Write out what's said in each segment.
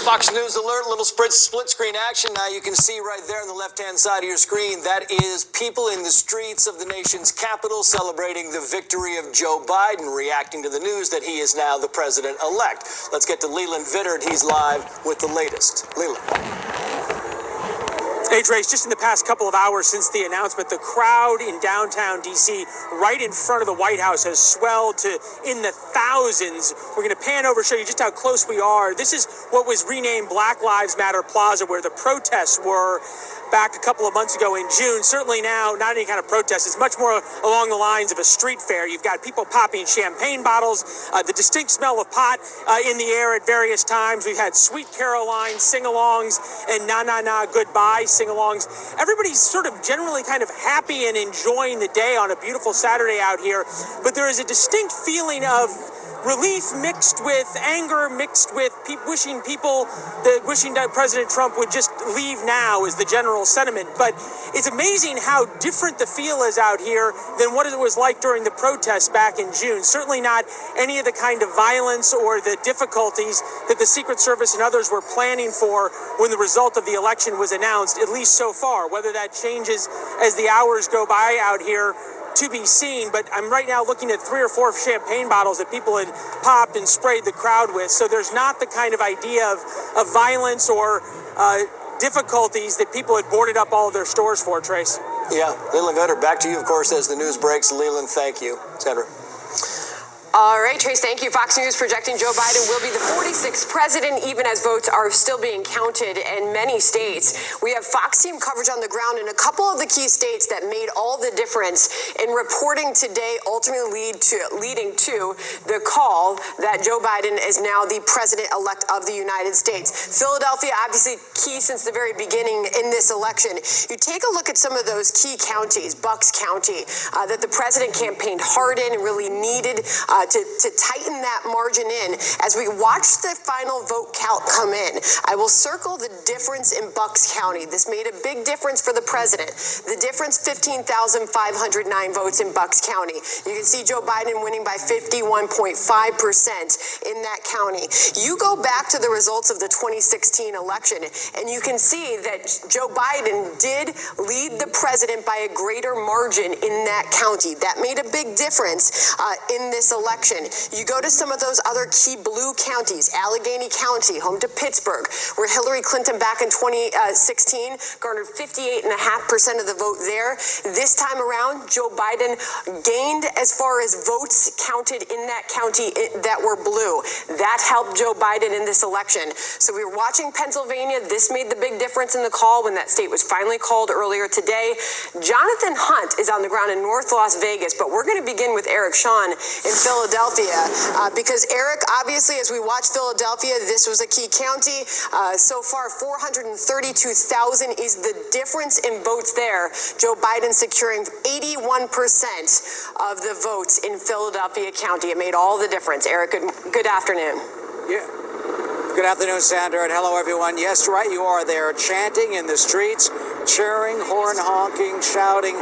Fox News alert, little split screen action. Now you can see right there on the left-hand side of your screen, that is people in the streets of the nation's capital celebrating the victory of Joe Biden, reacting to the news that he is now the president-elect. Let's get to Leland Vittert. He's live with the latest. Leland. Hey, Trace, just in the past couple of hours since the announcement, the crowd in downtown D.C., right in front of the White House, has swelled to in the thousands. We're going to pan over, show you just how close we are. This is what was renamed Black Lives Matter Plaza, where the protests were back a couple of months ago in June. Certainly now, not any kind of protest. It's much more along the lines of a street fair. You've got people popping champagne bottles, the distinct smell of pot in the air at various times. We've had Sweet Caroline sing-alongs and Na Na Na Goodbye sing-alongs. Everybody's sort of generally kind of happy and enjoying the day on a beautiful Saturday out here, but there is a distinct feeling of relief mixed with anger, mixed with wishing that President Trump would just leave now is the general sentiment. But it's amazing how different the feel is out here than what it was like during the protests back in June. Certainly not any of the kind of violence or the difficulties that the Secret Service and others were planning for when the result of the election was announced, at least so far. Whether that changes as the hours go by out here, to be seen, but I'm right now looking at 3 or 4 champagne bottles that people had popped and sprayed the crowd with. So there's not the kind of idea of violence or difficulties that people had boarded up all of their stores for, Trace. Yeah, Leland Vittert, back to you, of course, as the news breaks. Leland, thank you, etc. All right, Trace, thank you. Fox News projecting Joe Biden will be the 46th president, even as votes are still being counted in many states. We have Fox team coverage on the ground in a couple of the key states that made all the difference in reporting today, ultimately leading to the call that Joe Biden is now the president-elect of the United States. Philadelphia, obviously key since the very beginning in this election. You take a look at some of those key counties, Bucks County, that the president campaigned hard in and really needed to tighten that margin in. As we watch the final vote count come in, I will circle the difference in Bucks County. This made a big difference for the president. The difference, 15,509 votes in Bucks County. You can see Joe Biden winning by 51.5% in that county. You go back to the results of the 2016 election, and you can see that Joe Biden did lead the president by a greater margin in that county. That made a big difference in this election. You go to some of those other key blue counties, Allegheny County, home to Pittsburgh, where Hillary Clinton back in 2016 garnered 58.5% of the vote there. This time around, Joe Biden gained as far as votes counted in that county that were blue. That helped Joe Biden in this election. So we were watching Pennsylvania. This made the big difference in the call when that state was finally called earlier today. Jonathan Hunt is on the ground in North Las Vegas, but we're going to begin with Eric Shawn in Philadelphia, because Eric, obviously, as we watch Philadelphia, this was a key county. So far, 432,000 is the difference in votes there. Joe Biden securing 81% of the votes in Philadelphia County. It made all the difference. Eric, good afternoon. Yeah. Good afternoon, Sandra, and hello, everyone. Yes, right, you are there, chanting in the streets, cheering, horn honking, shouting,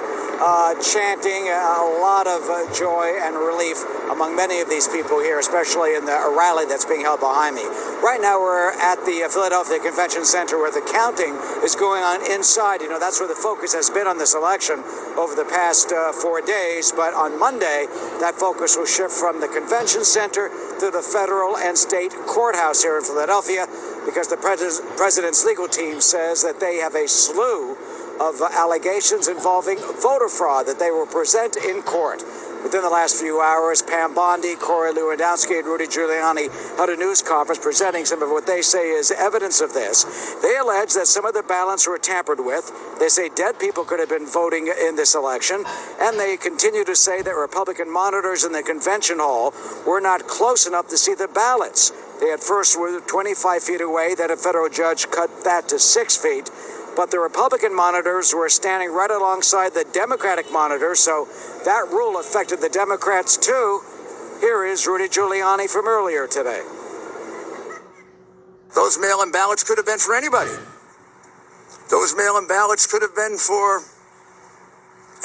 chanting, a lot of joy and relief among many of these people here, especially in the rally that's being held behind me. Right now, we're at the Philadelphia Convention Center where the counting is going on inside. You know, that's where the focus has been on this election over the past 4 days. But on Monday, that focus will shift from the Convention Center to the federal and state courthouse here in Philadelphia, because the president's legal team says that they have a slew of allegations involving voter fraud that they will present in court. Within the last few hours, Pam Bondi, Corey Lewandowski, and Rudy Giuliani held a news conference presenting some of what they say is evidence of this. They allege that some of the ballots were tampered with. They say dead people could have been voting in this election. And they continue to say that Republican monitors in the convention hall were not close enough to see the ballots. They at first were 25 feet away, then a federal judge cut that to 6 feet. But the Republican monitors were standing right alongside the Democratic monitors, so that rule affected the Democrats too. Here is Rudy Giuliani from earlier today. Those mail-in ballots could have been for anybody. Those mail-in ballots could have been for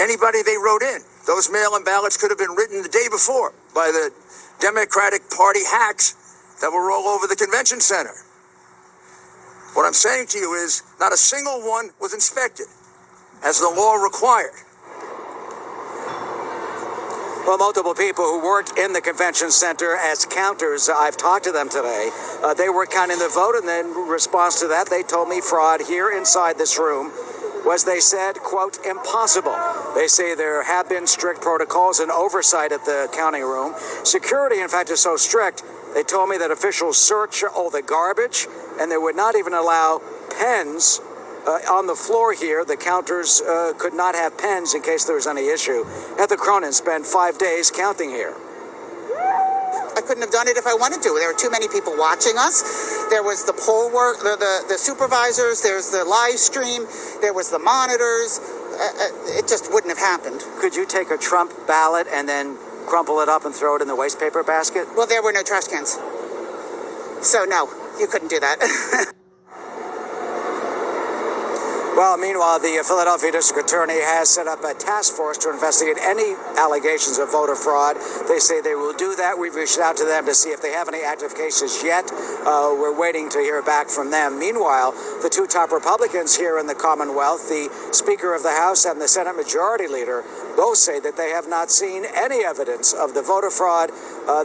anybody they wrote in. Those mail-in ballots could have been written the day before by the Democratic Party hacks that will roll over the convention center. What I'm saying to you is not a single one was inspected, as the law required. Well, multiple people who worked in the convention center as counters, I've talked to them today. They were counting the vote, and then in response to that, they told me fraud here inside this room was, they said, quote, impossible. They say there have been strict protocols and oversight at the counting room. Security, in fact, is so strict, they told me that officials search all the garbage, and they would not even allow pens on the floor here. The counters could not have pens in case there was any issue. Heather Cronin spent 5 days counting here. I couldn't have done it if I wanted to. There were too many people watching us. There was the poll work, the supervisors, there's the live stream, there was the monitors. It just wouldn't have happened. Could you take a Trump ballot and then crumple it up and throw it in the waste paper basket? Well, there were no trash cans. So no, you couldn't do that. Well, meanwhile, the Philadelphia District Attorney has set up a task force to investigate any allegations of voter fraud. They say they will do that. We've reached out to them to see if they have any active cases yet. We're waiting to hear back from them. Meanwhile, the two top Republicans here in the Commonwealth, the Speaker of the House and the Senate Majority Leader, both say that they have not seen any evidence of the voter fraud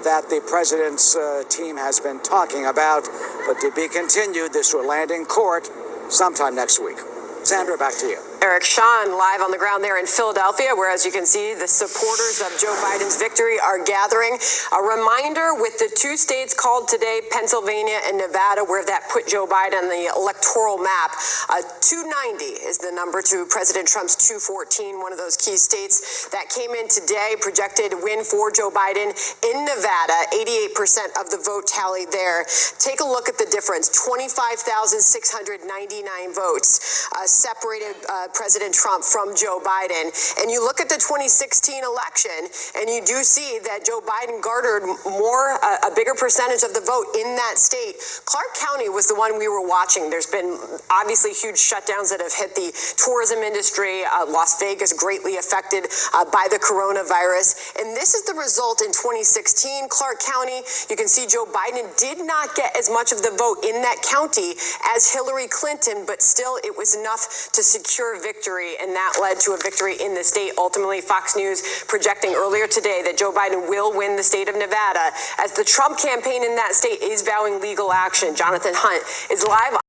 that the president's team has been talking about. But to be continued, this will land in court sometime next week. Sandra, back to you. Eric Sean live on the ground there in Philadelphia, where, as you can see, the supporters of Joe Biden's victory are gathering. A reminder, with the two states called today, Pennsylvania and Nevada, where that put Joe Biden on the electoral map. 290 is the number to President Trump's 214, one of those key states that came in today. Projected win for Joe Biden in Nevada, 88% of the vote tally there. Take a look at the difference, 25,699 votes separated President Trump from Joe Biden. And you look at the 2016 election, and you do see that Joe Biden garnered a bigger percentage of the vote in that state. Clark County was the one we were watching. There's been obviously huge shutdowns that have hit the tourism industry. Las Vegas greatly affected by the coronavirus. And this is the result in 2016. Clark County, you can see Joe Biden did not get as much of the vote in that county as Hillary Clinton, but still it was enough to secure victory, and that led to a victory in the state. Ultimately, Fox News projecting earlier today that Joe Biden will win the state of Nevada, as the Trump campaign in that state is vowing legal action. Jonathan Hunt is live.